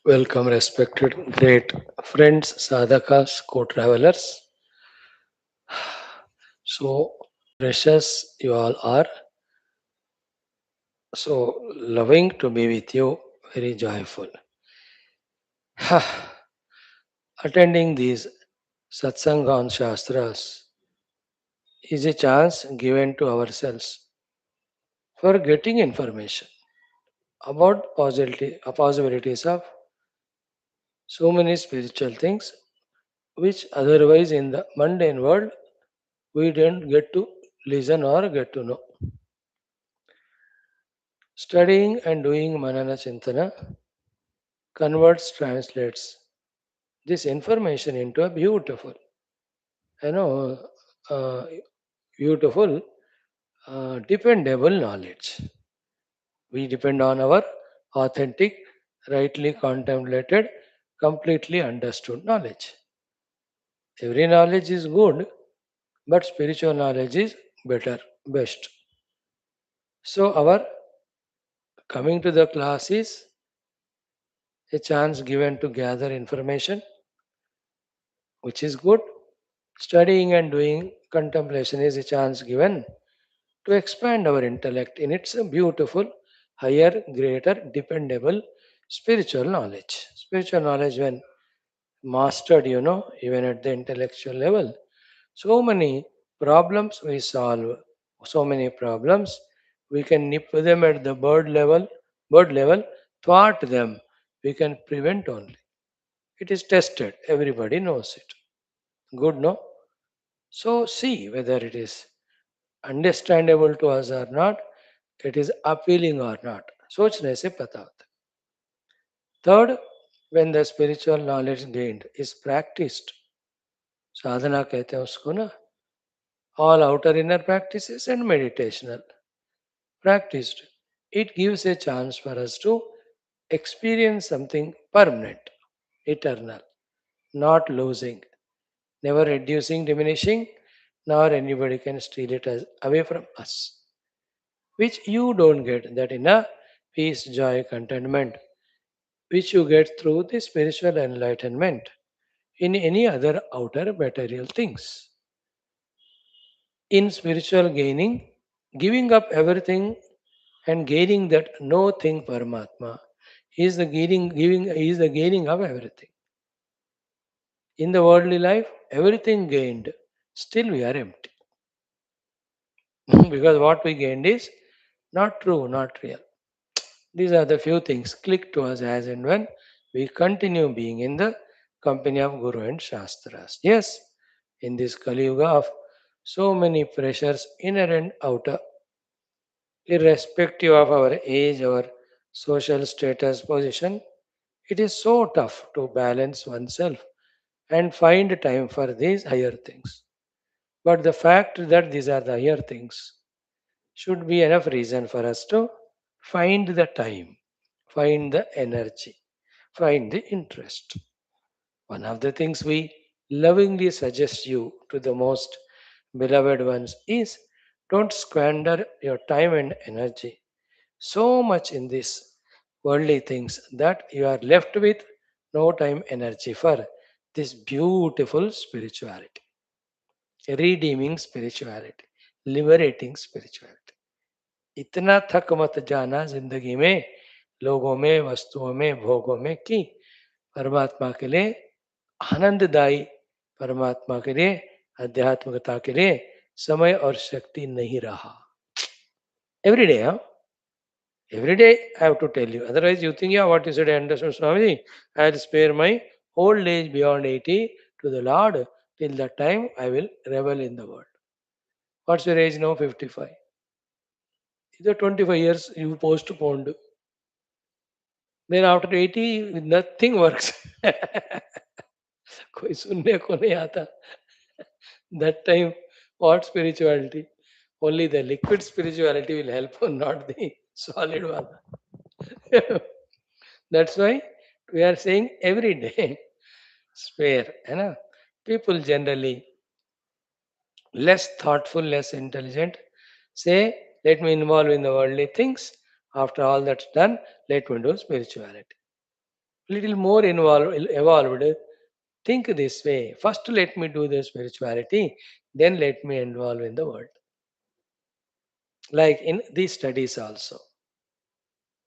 Welcome, respected great friends, sadhakas, co-travelers. So precious you all are. So loving to be with you, very joyful. Attending these satsanga on Shastras is a chance given to ourselves for getting information about possibilities of so many spiritual things which otherwise in the mundane world we don't get to listen or get to know. Studying and doing Manana Chintana converts, translates this information into a beautiful, you know, uh, beautiful, dependable knowledge. We depend on our authentic, rightly contemplated, completely understood knowledge. Every knowledge is good, but spiritual knowledge is better, best. So, our coming to the class is a chance given to gather information, which is good. Studying and doing contemplation is a chance given to expand our intellect in its beautiful, higher, greater, dependable spiritual knowledge. Spiritual knowledge, when mastered, even at the intellectual level, so many problems we solve, so many problems we can nip them at the bird level, thwart them, we can prevent only. It is tested, everybody knows it. Good, no? So see whether it is understandable to us or not, it is appealing or not. सोचने से पता होता है. Third, when the spiritual knowledge gained is practiced, साधना कहते हैं उसको ना, all outer inner practices and meditational practiced, it gives a chance for us to experience something permanent, eternal, not losing, never reducing, diminishing, nor anybody can steal it away from us, which you don't get that inner peace, joy, contentment, which you get through the spiritual enlightenment in any other outer material things. In spiritual gaining, giving up everything and gaining that no thing Paramatma is the gaining of everything. In the worldly life, everything gained, still we are empty. Because what we gained is not true, not real. These are the few things click to us as and when we continue being in the company of Guru and Shastras. Yes, in this Kali Yuga of so many pressures, inner and outer, irrespective of our age, our social status, position, it is so tough to balance oneself and find time for these higher things. But the fact that these are the higher things should be enough reason for us to find the time, find the energy, find the interest. One of the things we lovingly suggest you to the most beloved ones is don't squander your time and energy so much in these worldly things that you are left with no time energy for this beautiful spirituality, redeeming spirituality, liberating spirituality. इतना थक मत जाना जिंदगी में, लोगों में, वस्तुओं में, भोगों में, कि परमात्मा के लिए, आनंददायी परमात्मा के लिए, आध्यात्मिकता के लिए समय और शक्ति नहीं रहा. एवरी डे, हाँ, every day I have to tell you. Otherwise, you think, yeah, what you said, I understand, Swamiji. I'll spare my old age beyond 80 to the Lord. Till that time, I will revel in the world. What's your age now? 55. Either 25 years you postponed. Then after 80, nothing works. कोई सुनने को नहीं आता. That time, what spirituality? Only the liquid spirituality will help, not the solid one. That's why we are saying every day spare. People generally less thoughtful, less intelligent say, let me involve in the worldly things After all that's done, let me do spirituality. Little more evolved. Think this way. First, let me do the spirituality, then let me involve in the world. Like in these studies also.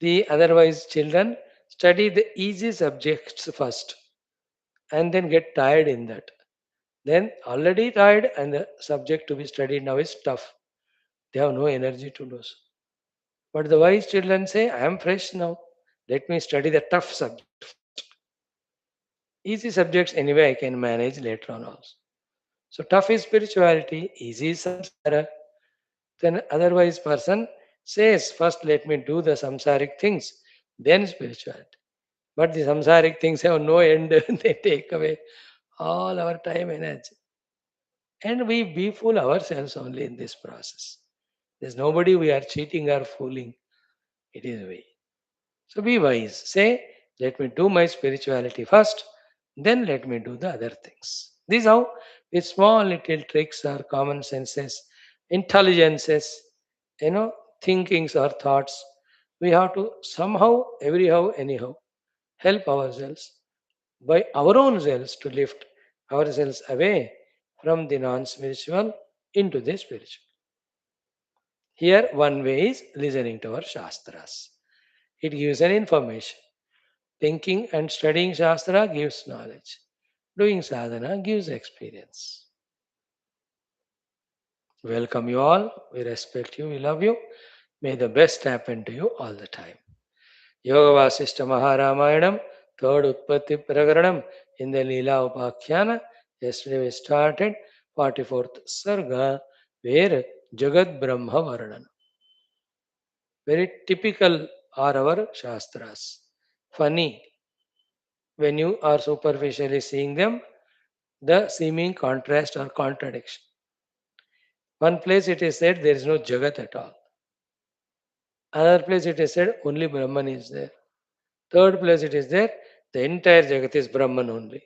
The otherwise children study the easy subjects first and then get tired in that. Then already tired and the subject to be studied now is tough. They have no energy to do so. But the wise children say, I am fresh now. Let me study the tough subject first. Easy subjects anyway I can manage later on also. So tough is spirituality, easy is samsara. Then otherwise person says, first let me do the samsaric things, then spirituality. But the samsaric things have no end. They take away all our time and energy. And we befool ourselves only in this process. There's nobody we are cheating or fooling. It is we. So be wise. Say, let me do my spirituality first, then let me do the other things. This is how, with small little tricks or common senses, intelligences, you know, thinkings or thoughts, we have to somehow, everyhow, anyhow, help ourselves by our own selves to lift ourselves away from the non spiritual into the spiritual. Here, one way is listening to our Shastras. It gives an information. Thinking and studying Shastra gives knowledge. Doing sadhana gives experience. Welcome you all. We respect you. We love you. May the best happen to you all the time. Yoga Vaashishtha Maha Ramayanam, third Utpatthi Prakaranam in the Leelopakhyanam. Yesterday we started 44th Sarga, where Jagat Brahma Varnanam. Very typical are our Shastras. Funny when you are superficially seeing them, the seeming contrast or contradiction. One place it is said there is no Jagat at all. Another place it is said only Brahman is there. Third place it is there, the entire Jagat is Brahman only.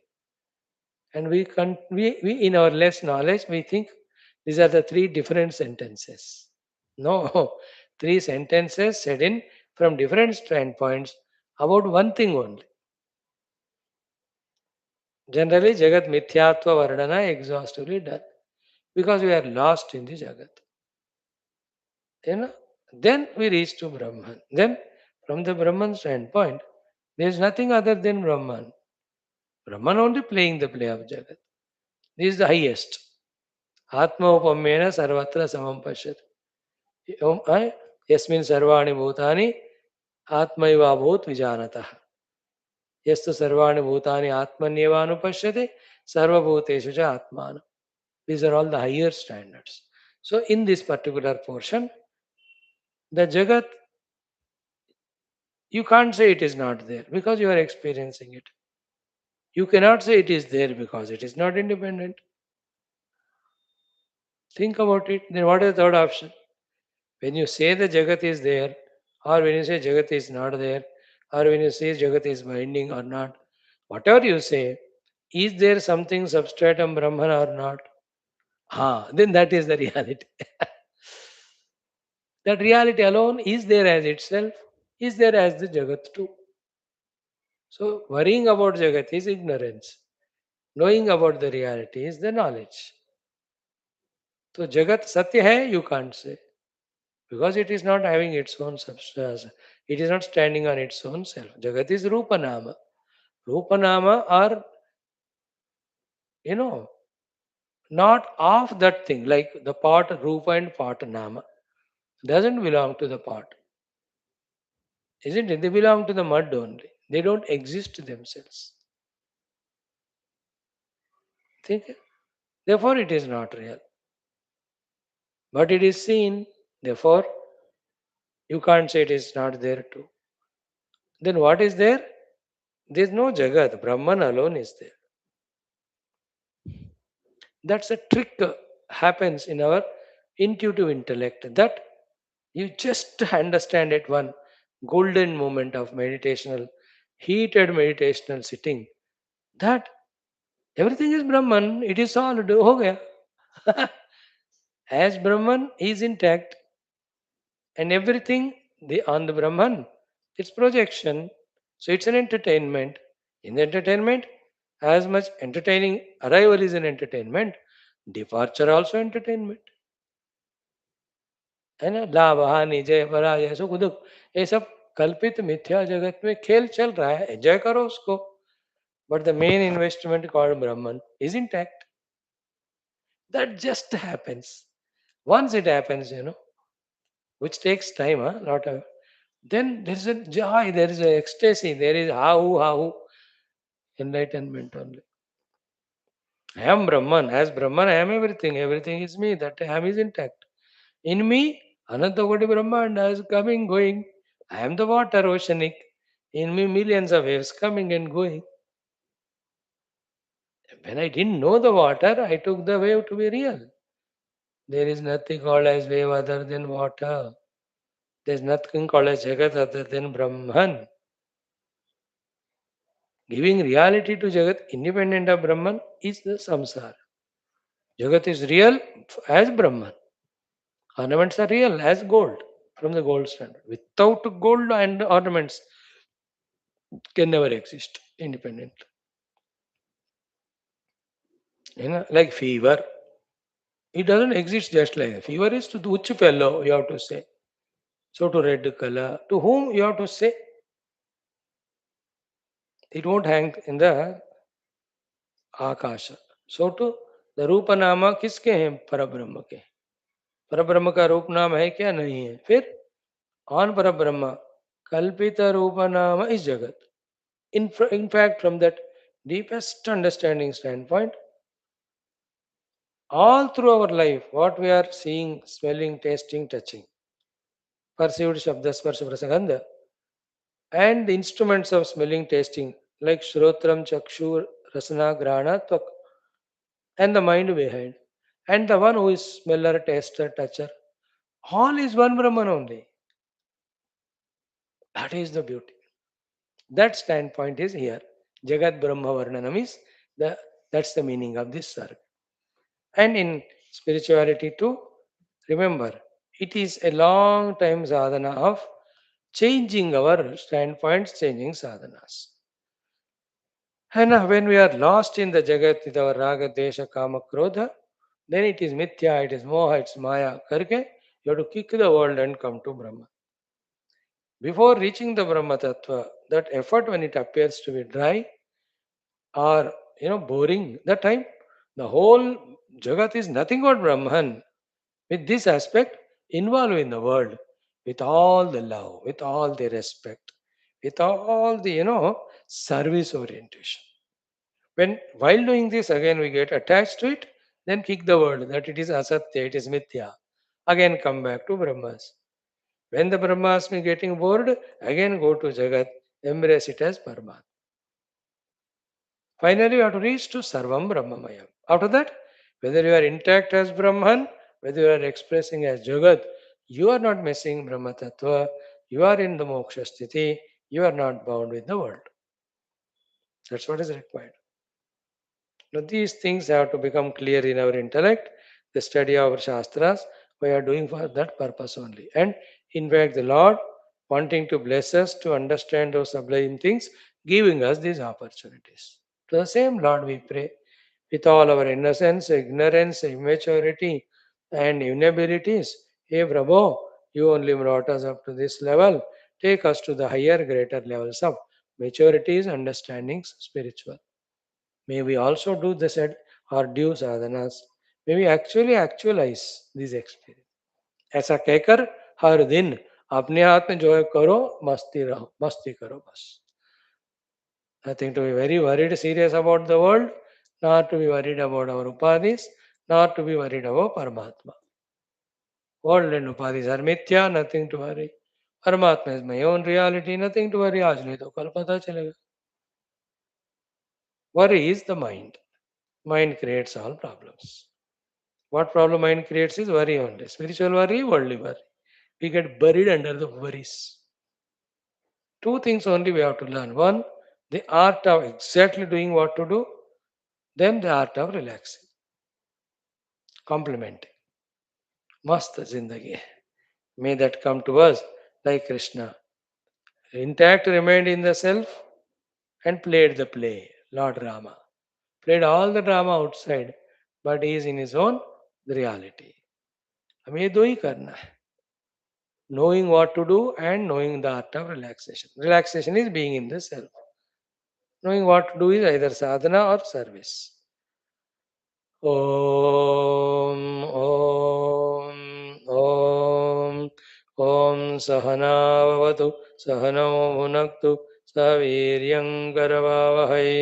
And we in our less knowledge, we think these are the three different sentences. No, three sentences said in from different standpoints about one thing only. Generally, Jagat Mithyatva Vardhana exhaustively done because we are lost in the Jagat. You know, then we reach to Brahman. Then, from the Brahman standpoint, there is nothing other than Brahman. Brahman only playing the play of Jagat. This is the highest. Atma upamena sarvatra samam pashat. Yasmin sarvani bhutani atmaiva bhut vijanatah. Yastu sarvani bhutani atmanyevanu pashyate sarvabhuteshu cha atmana. These are all the higher standards. So, in this particular portion, the Jagat, you can't say it is not there because you are experiencing it. You cannot say it is there because it is not independent. Think about it. Then what is the third option? When you say the Jagat is there, or when you say Jagat is not there, or when you say Jagat is binding or not, whatever you say, is there something substratum Brahman or not? Then that is the reality. That reality alone is there as itself, is there as the Jagat too. So worrying about Jagat is ignorance. Knowing about the reality is the knowledge. So Jagat Satya hai, you can't say. Because it is not having its own substance. It is not standing on its own self. Jagat is Rupanama. Rupanama are, you know, not of that thing, like the pot Rupa and pot Nama. Doesn't belong to the pot. Isn't it? They belong to the mud only. They don't exist themselves. Think? Therefore, it is not real. But it is seen. Therefore, you can't say it is not there too. Then what is there? There is no Jagat. Brahman alone is there. That's a trick happens in our intuitive intellect that you just understand at one golden moment of meditational, heated meditational sitting that everything is Brahman, it is solid, ho gaya. As Brahman is intact and everything on the Brahman. It's projection. So it's an entertainment. In the entertainment, as much entertaining arrival is an entertainment, departure also entertainment. है ना, लाभ हानि जय पराजय सुख दुख, ये सब कल्पित मिथ्या जगत में खेल चल रहा है, एंजॉय करो उसको. But the main investment called Brahman is intact. That just happens. Once it happens, which takes time, huh? Not a, then there is a joy, there is a ecstasy, there is how enlightenment only. I am Brahman. As Brahman, I am everything. Everything is me. That I am is intact. In me, Ananta Koti Brahmanda is coming, going. I am the water, oceanic. In me, millions of waves coming and going. When I didn't know the water, I took the wave to be real. There is nothing called as wave other than water. There is nothing called as Jagat other than Brahman. Giving reality to Jagat independent of Brahman is the samsara. Jagat is real as Brahman. Ornaments are real as gold from the gold standard. Without gold and ornaments can never exist independently. Like fever. It doesn't exist just like that. Fever is to the which fellow you have to say. So to red color. To whom you have to say? It won't hang in the Akasha. So to the Rupa Nama किसके हैं? परब्रह्म के. परब्रह्म का रूप नाम है क्या? नहीं है. फिर on Parabrahma, Kalpita Rupa Nama is Jagat. In fact, from that deepest understanding standpoint, all through our life, what we are seeing, smelling, tasting, touching, perceived Shabda, Sparsha, Prasagandha, and the instruments of smelling, tasting, like Shrotram, Chakshu, Rasana, Grana, Tyak, and the mind behind, and the one who is smeller, taster, toucher, all is one Brahman only. That is the beauty. That standpoint is here. Jagat Brahma Varnanam is that's the meaning of this sarga. And in spirituality too, remember, it is a long time sadhana of changing our standpoints, changing sadhanas. And when we are lost in the Jagat with our raga, desha, kama, krodha, then it is mithya, it is moha, it's maya. Karke, you have to kick the world and come to Brahma. Before reaching the Brahma Tattva, that effort when it appears to be dry or boring, that time the whole Jagat is nothing but Brahman. With this aspect, involved in the world with all the love, with all the respect, with all the service orientation. When while doing this, again we get attached to it, then kick the world that it is asatya, it is mithya. Again come back to Brahmas. When the Brahmasmi getting bored, again go to Jagat, embrace it as Paramatma. Finally, you have to reach to Sarvam Brahmamayam. After that, whether you are intact as Brahman, whether you are expressing as Jagat, you are not missing Brahma Tattva, you are in the Moksha Sthiti, you are not bound with the world. That's what is required. Now, these things have to become clear in our intellect. The study of our Shastras, we are doing for that purpose only. And in fact, the Lord, wanting to bless us to understand those sublime things, giving us these opportunities. To the same Lord we pray, with all our innocence, ignorance, immaturity, and inabilities. Hey Prabhu, you only brought us up to this level. Take us to the higher, greater levels of maturities, understandings, spiritual. May we also do the said or due sadhanas. May we actually actualize these experience. ऐसा कहकर हर दिन अपने हाथ में जो है करो, मस्ती रहो, मस्ती करो बस. Nothing to be very worried, serious about the world, not to be worried about our upadhis, not to be worried about Paramatma. World and upadhis are mithya, nothing to worry. Paramatma is my own reality, nothing to worry. आज नहीं तो कल पता चलेगा. Worry is the mind. Mind creates all problems. What problem mind creates is worry only. Spiritual worry, worldly worry. We get buried under the worries. Two things only we have to learn. One, the art of exactly doing what to do. Then the art of relaxing. Complementing. Mast zindagi. May that come to us. like Krishna. Intact remained in the self and played the play. Lord Rama played all the drama outside, but he is in his own reality. हमें ये दो ही करना है, knowing what to do and knowing the art of relaxation. Relaxation is being in the self. Knowing what to do is either sadhana or service. ॐ ॐ ॐ ॐ सहनावतु सहनौ भुनक्तु सह वीर्यङ्करवावहै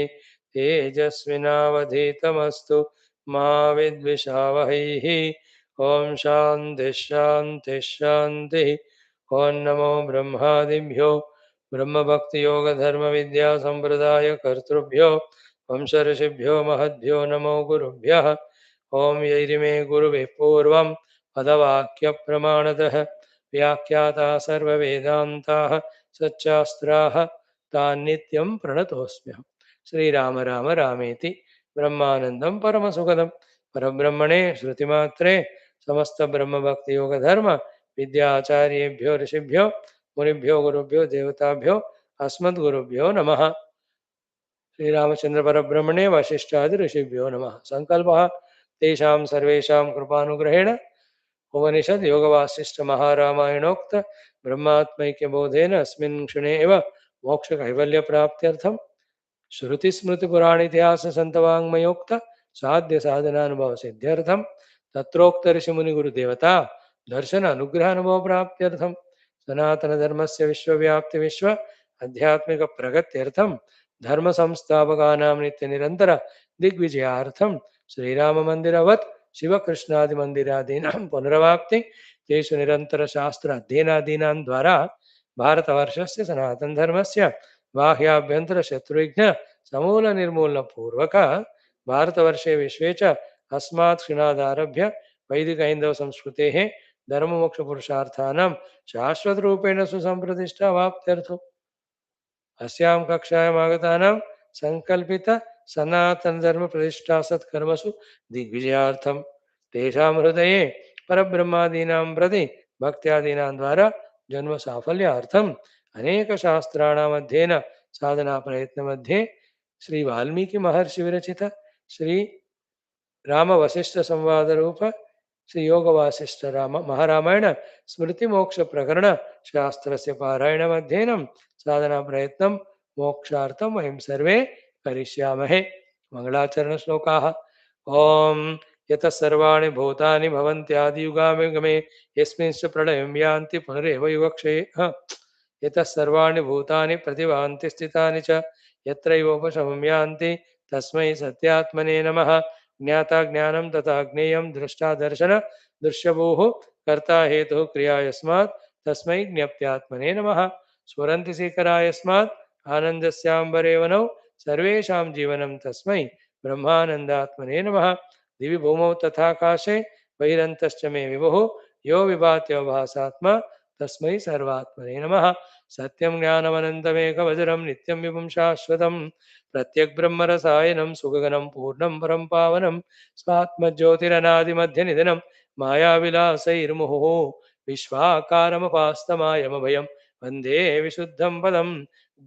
तेजस्विनावधीतमस्तु मा विद्विषावहैः ॐ शान्तिः शान्तिः शान्तिः ॐ नमो ब्रह्मादिभ्यो ब्रह्मभक्तियोगधर्मविद्यासम्प्रदायकर्तृभ्यो वंशऋषिभ्यो महद्भ्यो नमो गुरुभ्यः ॐ यैरिमे गुरुभिः पूर्वं पदवाक्यप्रमाणतः व्याख्याताः सर्ववेदान्ताः सच्चास्त्राः तान् नित्यं प्रणतोऽस्म्यहम् श्रीराम राम रामेति ब्रह्मानन्दं परमसुखदं परब्रह्मणे श्रुतिमात्रे समस्तब्रह्मभक्तियोगधर्म विद्याचार्येभ्यो ऋषिभ्यो मुनिभ्यो गुरुभ्यो देवताभ्यो अस्मद्गुरुभ्यो नमः श्रीरामचंद्र परब्रह्मणे वशिष्ठादि ऋषिभ्यो नमः संकल्पः तेषां सर्वेषां कृपानुग्रहेण उपनिषद योग वासिष्ठ महारामायणोक्त ब्रह्मात्मैक्य बोधेन अस्मिन् क्षणे एव मोक्ष कैवल्य प्राप्त्यर्थं श्रुति स्मृति पुराण इतिहास संतवाङ्मयोक्त साध्य साधनानुभव सिद्ध्यर्थं तत्रोक्त ऋषि मुनि गुरु देवता दर्शन अनुग्रह अनुभव प्राप्त्यर्थं सनातन धर्मस्य विश्वव्याप्ति विश्व आध्यात्मिक प्रगत्यर्थं धर्म संस्थापकानां नित्य निरंतर दिग्विजयार्थं श्रीराम मंदिरवत् शिवकृष्णादि मंदिरादीनां पुनरवाप्ति तेषु निरंतर शास्त्र अध्ययनादीनां द्वारा भारतवर्षस्य सनातन धर्मस्य बाह्याभ्यंतर शत्रुघ्न समूल निर्मूलन पूर्वक भारतवर्षे विश्वे च अस्मात् क्षणादारभ्य वैदिक हैंदव संस्कृतेः धर्म मोक्ष पुरुषार्थानां शाश्वत रूपेण सुसंप्रतिष्ठा वाप्त्यर्थो अस्यां कक्षायाम् आगतानां संकल्पित सनातन धर्म प्रतिष्ठा सत्कर्मसु दिग्विजयार्थं तेषां हृदये परब्रह्मादीनां प्रति भक्त्यादीनां द्वारा जन्म साफल्यार्थम् अनेक शास्त्राणाम् अध्ययन साधना प्रयत्न मध्ये श्री वाल्मीकि महर्षि विरचित श्री राम वशिष्ठ संवाद रूप श्री योग वासिष्ठ राम महारामायण स्मृति मोक्ष प्रकरण शास्त्र से पारायण अध्ययनम साधना प्रयत्न मोक्षार्थम वयं सर्वे करिष्यामहे मंगलाचरण श्लोकाः ओम यतः सर्वाणि भूतानि भवन्त्यादियुगामे गमे यस्मिंश्च प्रलयं यान्ति पुनरेव युगक्षये यतः सर्वाणि भूतानि प्रतिभान्ति स्थितानि च यत्रैवोपशमं यान्ति तस्मै सत्यात्मने नमः ज्ञाता ज्ञानं तथा ज्ञेयं दृष्टा दर्शन दृश्यभूः कर्ता हेतुः क्रिया यस्मात् तस्मै ज्ञप्त्यात्मने नमः स्फुरन्ति शिखरा यस्मात् आनन्दस्याम्बरे वनौ सर्वेषां जीवनं तस्मै ब्रह्मानन्दात्मने नमः दिवि भूमौ तथाकाशे बहिरन्तश्च मे विभुः यो विभात्यवभासात्मा तस्मै सर्वात्मने नमः सत्यं ज्ञानमनन्तमेकवज्रं नित्यं विभुं शाश्वतं प्रत्यग्ब्रह्मरसायनं सुगगनं पूर्णं परं पावनं स्वात्मज्योतिरनादिमध्यनिधनं मायाविलासैर्मुहुः विश्वाकारमपास्तमायमभयं वन्दे विशुद्धं पदं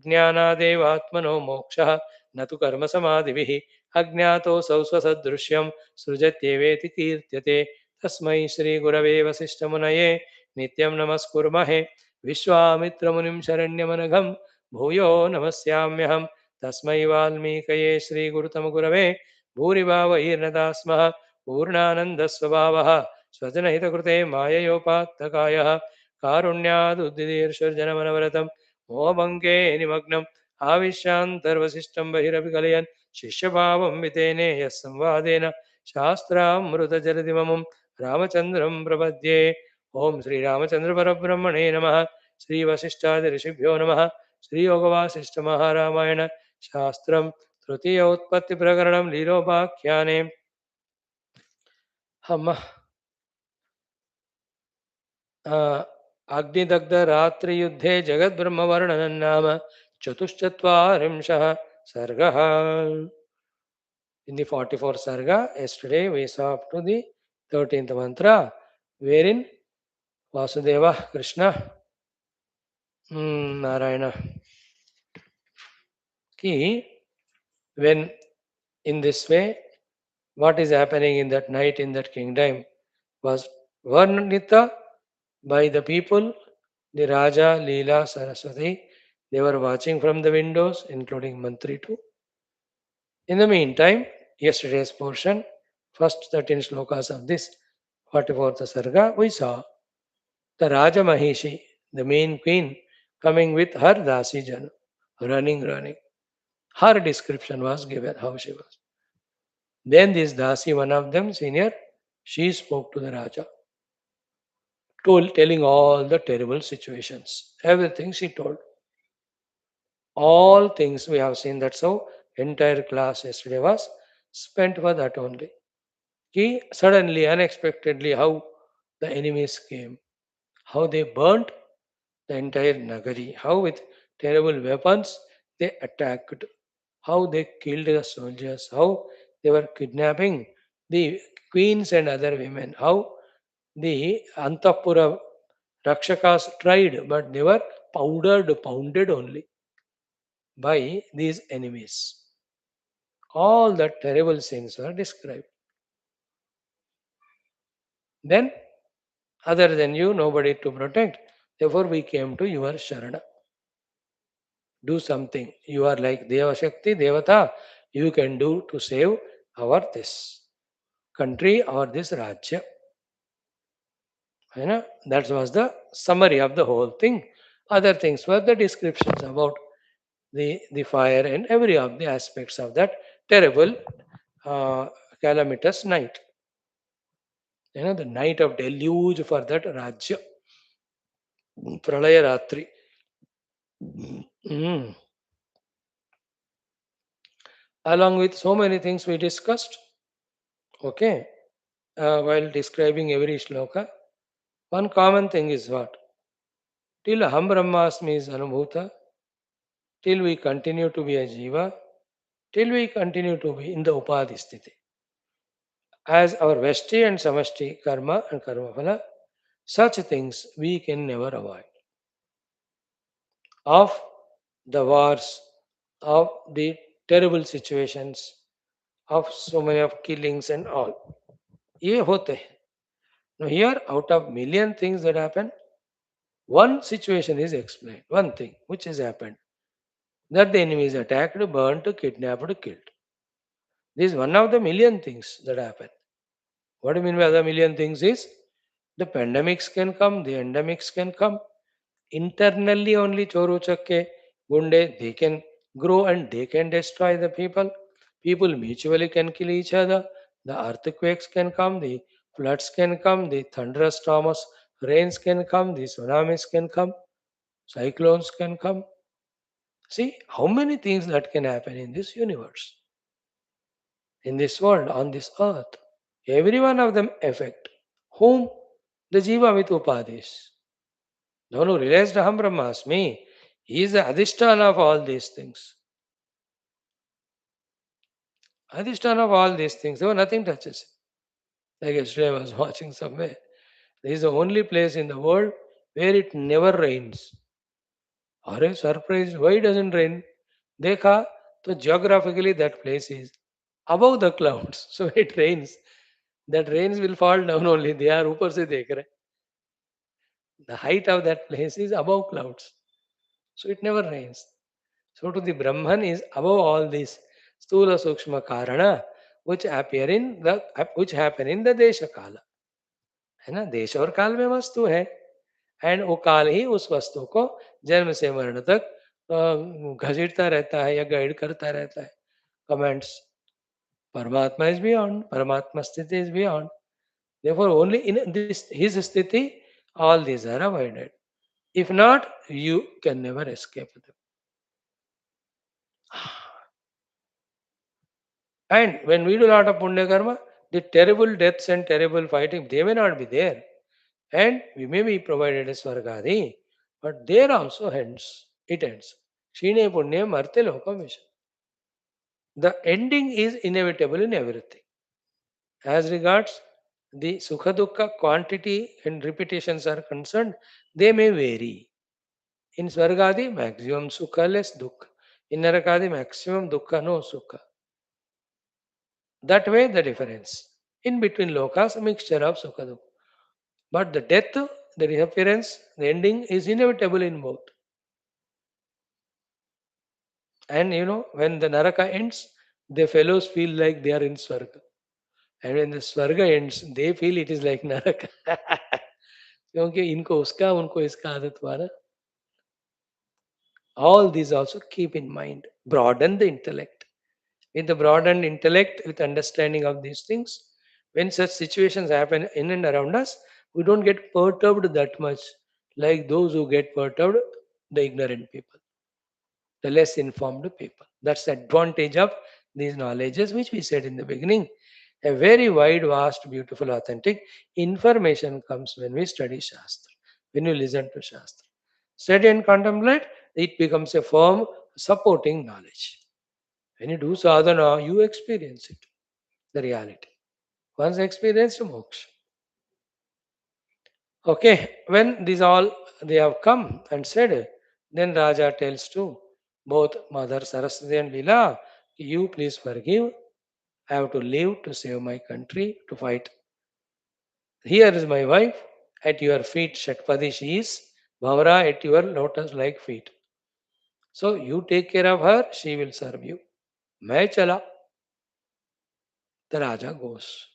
ज्ञानादेवात्मनो मोक्षः न तु कर्मसमाधिभिः अज्ञातोऽसौ स्वसदृश्यं सृजत्येवेति कीर्त्यते तस्मै श्रीगुरवे वसिष्ठमुनये नित्यं नमस्कुर्महे विश्वामित्रमुनिं शरण्यमनघं भूयो नमस्याम्यहं तस्मै वाल्मीकये श्रीगुरुतमगुरवे भूरिभावैर्नदा स्मः पूर्णानन्दस्वभावः स्वजनहितकृते माययोपात्तकायः कारुण्यादुद्दिदीर्षर्जनमनवरतं मोहभङ्गे निमग्नम् आविश्यान्तर्वसिष्ठं बहिरपि कलयन् शिष्यभावं वितेने यः संवादेन शास्त्रामृतजलदिममुं रामचन्द्रं प्रपद्ये ओम श्री रामचंद्र परब्रह्मणे नमः श्री वशिष्ठादि ऋषिभ्यो नमः श्री योग वासिष्ठ महारामायण शास्त्रम तृतीय उत्पत्ति प्रकरणम लीलोपाख्याने हम अग्निदग्ध रात्रि युद्धे जगत ब्रह्म वर्णनं नाम चतुश्चत्वारिंशः सर्गः. In the 44th sarga, yesterday we saw up to the 13th mantra, wherein Vasudeva Krishna Narayana. Ki, when in this way, what is happening in that night in that kingdom was Varnita by the people, the Raja, Leela, Saraswati. They were watching from the windows, including Mantri too. In the meantime, yesterday's portion, first 13 slokas of this 44th Sarga, we saw the Raja Mahishi, the main queen, coming with her Dasi Jana, running. Her description was given, how she was. Then this Dasi, one of them, senior, she spoke to the Raja, telling all the terrible situations. Everything she told. All things we have seen. That's how entire class yesterday was spent for that only. Ki suddenly, unexpectedly, how the enemies came, how they burnt the entire Nagari, how with terrible weapons they attacked, how they killed the soldiers, how they were kidnapping the queens and other women, how the Antapura Rakshakas tried, but they were pounded only by these enemies. All the terrible scenes were described. Then, other than you, nobody to protect. Therefore, we came to your Sharana. Do something. You are like Deva Shakti, Devata. You can do to save our this country or this Rajya. You know, that was the summary of the whole thing. Other things were the descriptions about the fire and every of the aspects of that terrible, uh, calamitous night. You know, the night of deluge for that Rajya. Pralaya Ratri. Mm. Along with so many things we discussed, okay, while describing every shloka, one common thing is what? Till Aham Brahmasmi is Anubhuta, till we continue to be a Jiva, till we continue to be in the Upadhi Sthiti. As our Vesti and Samasti karma and karma phala, such things we can never avoid. Of the wars, of the terrible situations, of so many of killings and all. ये होते हैं. Now here, out of million things that happen, one situation is explained, one thing which has happened. That the enemy is attacked, burnt, kidnapped, killed. This is one of the million things that happen. What do you mean by the million things is the pandemics can come, the endemics can come. Internally only choru chakke, gunde, they can grow and they can destroy the people. People mutually can kill each other. The earthquakes can come, the floods can come, the thunderous storms, rains can come, the tsunamis can come, cyclones can come. See how many things that can happen in this universe, in this world, on this earth. Every one of them affect whom? The Jiva with Upadhis. The one who realized Aham Brahmasmi, he is the Adhisthana of all these things. Adhisthana of all these things. Though nothing touches him. Like yesterday I was watching somewhere. This is the only place in the world where it never rains. Are you surprised? Why doesn't rain? Dekha, so geographically that place is above the clouds. So it rains. That rains will fall down only. They are upar se dekh rahe. The height of that place is above clouds. So it never rains. So to the Brahman is above all these stula sukshma karana which happen in the desha kala. है ना, देश और काल में वस्तु है. And वो काल ही उस वस्तु को जन्म से मरण तक घसीटता रहता है या गाइड करता रहता है. कमेंट्स. परमात्मा इज बियॉन्ड, परमात्मा स्थिति is beyond. Therefore, only in this his sthiti, all these are avoided. If not, you can never escape them. And when we do a lot of punya karma, the terrible deaths and terrible fighting, they may not be there. And we may be provided as Swargadi, but there also ends. It ends. Shine punya marte lokamisha. The ending is inevitable in everything. As regards the Sukha Dukkha quantity and repetitions are concerned, they may vary. In Swargadi, maximum Sukha, less Dukkha. In Narakadi, maximum Dukkha, no Sukha. That way, the difference. In between lokas, a mixture of Sukha Dukkha. But the death, the disappearance, the ending is inevitable in both. And when the Naraka ends, the fellows feel like they are in Swarga. And when the Swarga ends, they feel it is like Naraka. क्योंकि इनको उसका उनको इसका आदत हुआ ना. All these also keep in mind. Broaden the intellect. With the broadened intellect, with understanding of these things, when such situations happen in and around us, we don't get perturbed that much like those who get perturbed, the ignorant people, the less informed people. That's the advantage of these knowledges, which we said in the beginning. A very wide, vast, beautiful, authentic information comes when we study Shastra, when we listen to Shastra. Study and contemplate, it becomes a firm supporting knowledge. When you do sadhana, you experience it, the reality. Once experienced, moksha. Okay, when these all they have come and said, then Raja tells to both Mother Saraswati and Leela, you please forgive. I have to live to save my country, to fight. Here is my wife, at your feet, Shatpadi she is, Bhavara at your lotus-like feet. So you take care of her, she will serve you. मैं चला. The Raja goes.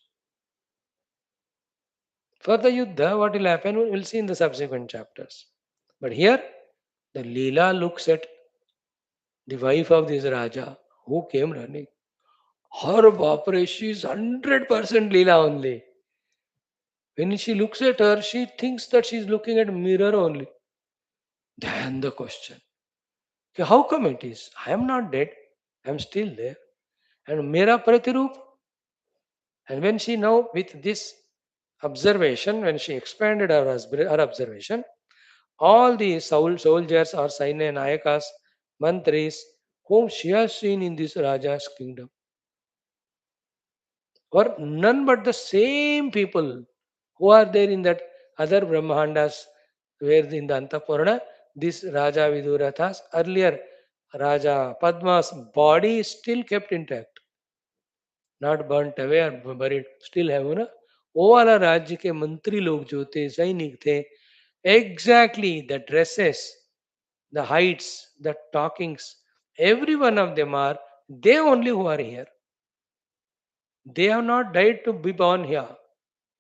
For the Yuddha, what will happen, we'll see in the subsequent chapters. But here, the Leela looks at the wife of this Raja who came running. Her Bapre, she is 100% Leela only. When she looks at her, she thinks that she is looking at mirror only. Then the question, "Okay, how come it is? I am not dead. I am still there. And Mera Pratirup." And when she now, with this observation, when she expanded her observation, all the soldiers or Saina Nayakas, Mantris, whom she has seen in this Raja's kingdom, were none but the same people who are there in that other Brahmandas, where in the Antapurana, this Raja Viduratha's earlier Raja Padma's body is still kept intact, not burnt away or buried, still है वो ना. वो वाला राज्य के मंत्री लोग जो थे, सैनिक थे, exactly the dresses, the heights, the talkings, every one of them are they only who are here. They have not died to be born here.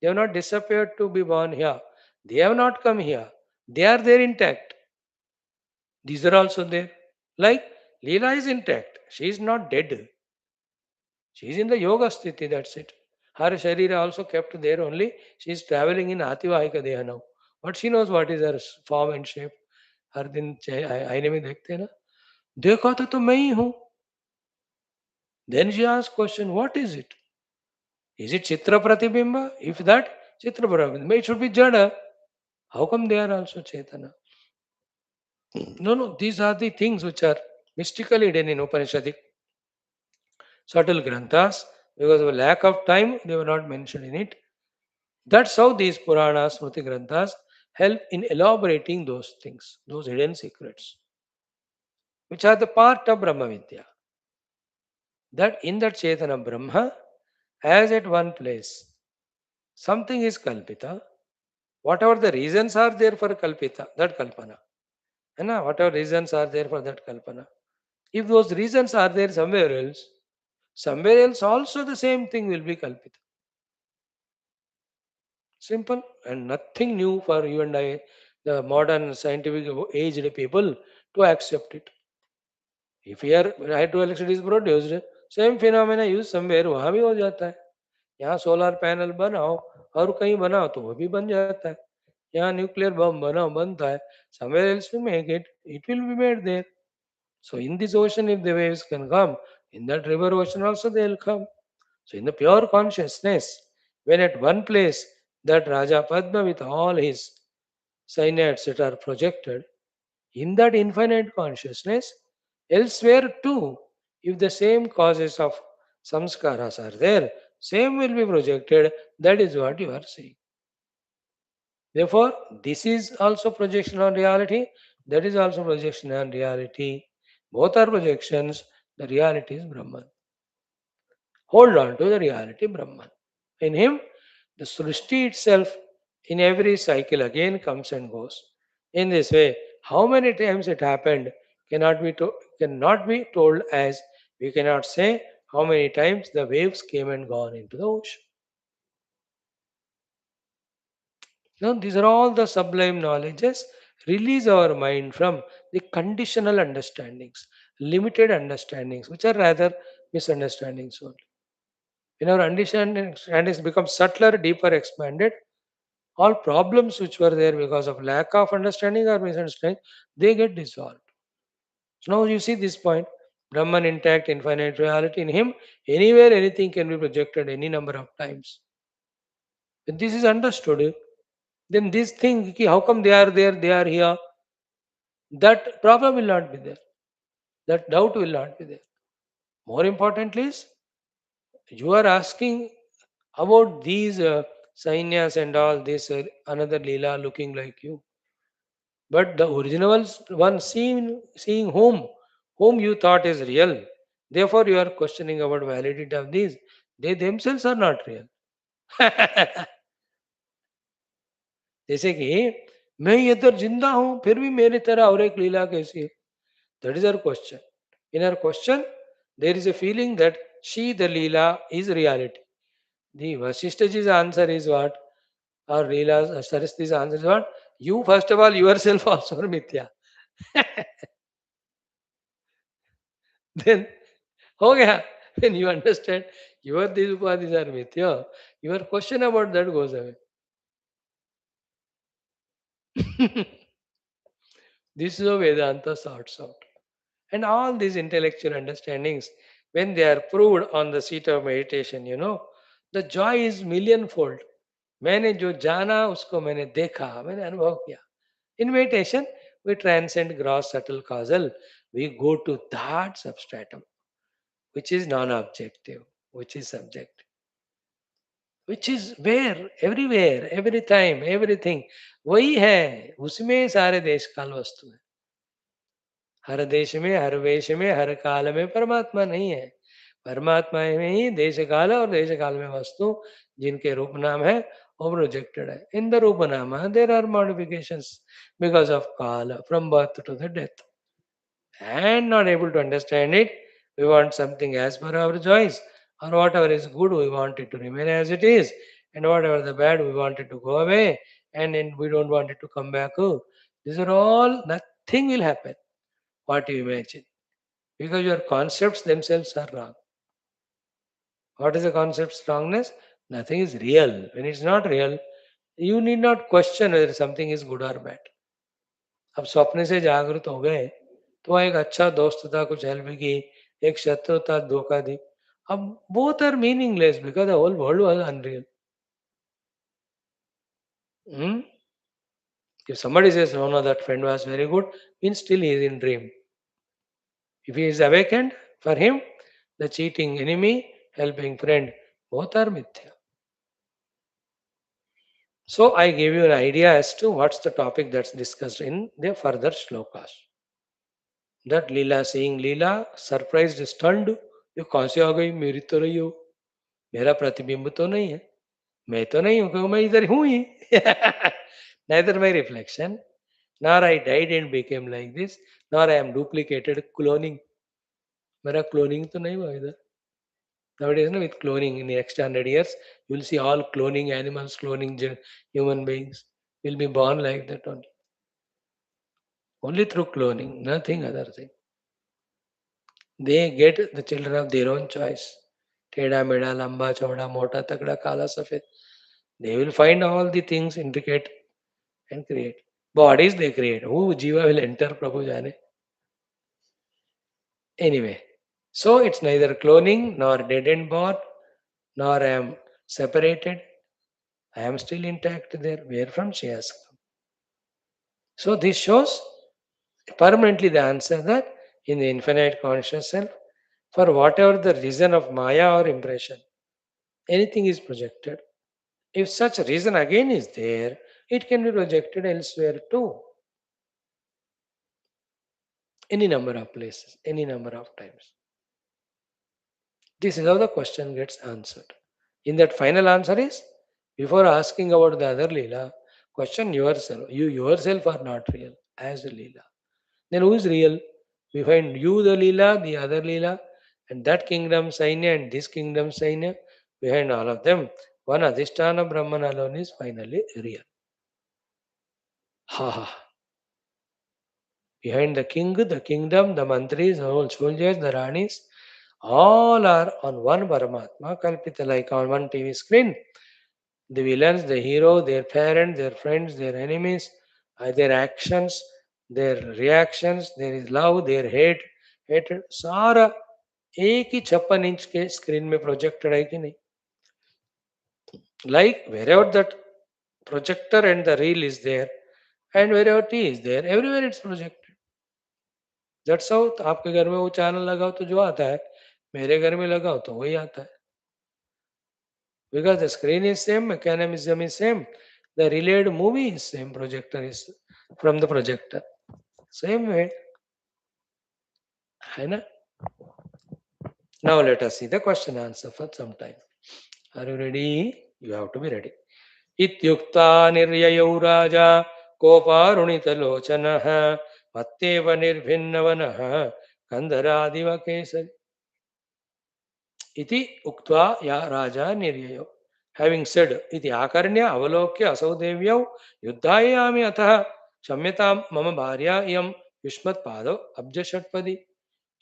They have not disappeared to be born here. They have not come here. They are there intact. These are also there. Like Leela is intact. She is not dead. She is in the yoga sthiti, that's it. Her sharira also kept there only. She is traveling in Ativahika Deha now. But she knows what is her form and shape. हर दिन आईने में देखते हैं ना, देखा था तो मैं ही हूँ. Then she asks question, what is it? Is it Chitra Pratibimba? If that, Chitra Pratibimba, it should be Jada. How come they are also Chaitanya? No, no, these are the things which are mystically hidden in Upanishadic subtle granthas. Because of a lack of time, they were not mentioned in it. That's how these Puranas, Smriti Granthas help in elaborating those things, those hidden secrets, which are the part of Brahma Vidya. That in that Chaitanya Brahma, as at one place, something is Kalpita. Whatever the reasons are there for Kalpita, that Kalpana. Whatever reasons are there for that Kalpana. If those reasons are there somewhere else also the same thing will be Kalpita. Simple and nothing new for you and I, the modern scientific aged people, to accept it. If here hydroelectricity is produced, same phenomena used somewhere, वहाँ भी हो जाता है. यहाँ solar panel बनाओ और कहीं बनाओ तो वो भी बन जाता है. यहाँ न्यूक्लियर बम बनाओ बनता है. Somewhere else we make it, it will be made there. So in this ocean, if the waves can come, in that river ocean also they will come. So in the pure consciousness, when at one place that Raja Padma with all his Saina etc. are projected, in that infinite consciousness, elsewhere too, if the same causes of samskaras are there, same will be projected. That is what you are seeing. Therefore, this is also projection on reality, That is also projection and reality. Both are projections. The reality is Brahman. Hold on to the reality Brahman. In him, the Srishti itself in every cycle again comes and goes. In this way, how many times it happened cannot be told, as we cannot say how many times the waves came and gone into the ocean. Now, these are all the sublime knowledges. Release our mind from the conditional understandings, limited understandings, which are rather misunderstandings only. When our understandings become subtler, deeper, expanded, all problems which were there because of lack of understanding or misunderstanding, they get dissolved. So now you see this point. Brahman intact, infinite reality in him, anywhere anything can be projected any number of times. When this is understood, then this thing, ki how come they are there, they are here, that problem will not be there. That doubt will not be there. More importantly is, you are asking about these sainyas and all this another Leela looking like you. But the original one seeing whom you thought is real. Therefore, you are questioning about validity of these. They themselves are not real. जैसे कि मैं ये तो जिंदा हूं फिर भी मेरे तरह और एक लीला कैसी है. That is our question. In our question, there is a feeling that she, the Leela, is reality. The Vasishtaji's answer is what? Or Leela's Saraswati's answer is what? You, first of all, yourself also are Mithya. Then, oh yeah, when you understand your these upadhis are Mithya, your question about that goes away. This is how Vedanta sorts out. And all these intellectual understandings, when they are proved on the seat of meditation, the joy is millionfold. मैंने जो जाना उसको मैंने देखा मैंने अनुभव किया. In meditation, we transcend gross subtle causal. We go to that substratum, which is non-objective, which is subjective, which is where, everywhere, every time, everything. वही है, उसमें सारे देश काल वस्तु है. हर देश में, हर वेश में, हर काल में परमात्मा नहीं है. परमात्मा में ही देश काल और देश काल में वस्तु जिनके रूप नाम है वो प्रोजेक्टेड है. इन द रूप नाम there are modifications because of काल from birth to the death. And not able to understand it, we want something as per our choice, or whatever is good, we want it to remain as it is, and whatever the bad, we want it to go away, and then we don't want it to come back. Oh, these are all, nothing will happen. What you imagine, because your concepts themselves are wrong. What is the concept's wrongness? Nothing is real. When it's not real, you need not question whether something is good or bad. अब स्वप्न से जागृत हो गए तो वहाँ एक अच्छा दोस्त था कुछ हेल्प की, एक शत्रु था धोखा दी. अब both are meaningless because the whole world was unreal. Hmm? If somebody says no, no, that friend was very good, means still he is in dream. If he is awakened, for him the cheating enemy, helping friend, both are mithya. So I gave you an idea as to what's the topic that's discussed in the further shlokas. That Leela, seeing Leela, surprised, stunned, ये कहाँ से आ गई, मेरी तरह ही हो, मेरा प्रतिबिंब तो नहीं है, मैं तो नहीं हूँ क्योंकि मैं इधर हूँ ही. Neither my reflection, nor I died and became like this, nor I am duplicated, cloning. मेरा cloning तो नहीं हुआ इधर. Nowadays, no, with cloning in the next 100 years, you will see all cloning animals, cloning human beings will be born like that only. Only through cloning, nothing other thing. They get the children of their own choice. टेढ़ा मेढ़ा लंबा चौड़ा मोटा तगड़ा काला सफेद. They will find all the things intricate and create. Bodies they create. Who Jiva will enter, Prabhu Jane. Anyway, so it's neither cloning nor dead and born, nor I am separated. I am still intact there. Where from she has come. So this shows permanently the answer that in the infinite conscious self, for whatever the reason of Maya or impression, anything is projected. If such reason again is there, it can be projected elsewhere too. any number of places, any number of times. This is how the question gets answered. In that final answer is, before asking about the other Leela, question yourself. You yourself are not real as a Leela. Then who is real? We find you the Leela, the other Leela, and that kingdom Sainya and this kingdom Sainya. Behind all of them, one Adhisthana Brahman alone is finally real. Ha ha. Behind the king, the kingdom, the mantris, the whole soldiers, the ranis, all are on one Paramatma, Kalpita, like on one TV screen. The villains, the hero, their parents, their friends, their enemies, their actions, their reactions, there is love, their hatred, सारा एक ही 56 inch के screen में projected है कि नहीं? Like wherever that projector and the reel is there, and wherever T is there, everywhere it's projected. That's how. तो आपके घर में वो चैनल लगाओ तो जो आता है, मेरे घर में लगाओ तो वही आता है. Because the screen is same, mechanism is same, the relayed movie is same, projector is from the projector. Same way. है ना? Now let us see the question answer for some time. Are you ready? You have to be ready. इत्युक्ता निर्ययौ राजा कोपारुणितलोचनः मत्तेव निर्भिन्नवनः कंदरादिव केसरी इति उक्त्वा या राजा निर्ययौ. Having said इति आकर्ण्य अवलोक्य असौ देव्यौ युद्धायामि अतः क्षम्यतां मम भार्या इयं युष्मत् पादौ अब्ज षट्पदी.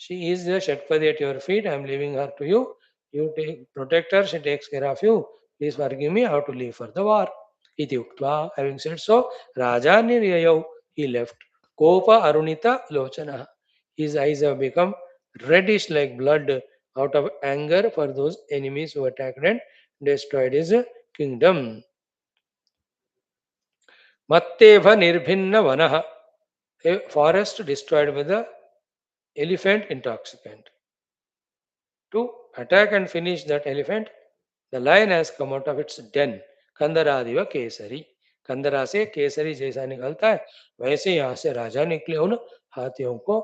She is the Shatpadi at your feet. I am leaving her to you. You take protect her. She takes care of you. Please forgive me. I have to leave for the war. Iti uktva. Having said so, Raja Niryayau. He left. Kopa Arunita Lochana. His eyes have become reddish like blood out of anger for those enemies who attacked and destroyed his kingdom. Matteva Nirbhinna Vanaha. A forest destroyed by the elephant intoxicant. To attack and finish that elephant, the lion has come out of its den. कंदरादिव Kesari. कंदरा से केसरी जैसा निकलता है, वैसे यहाँ से राजा निकले उन हाथियों को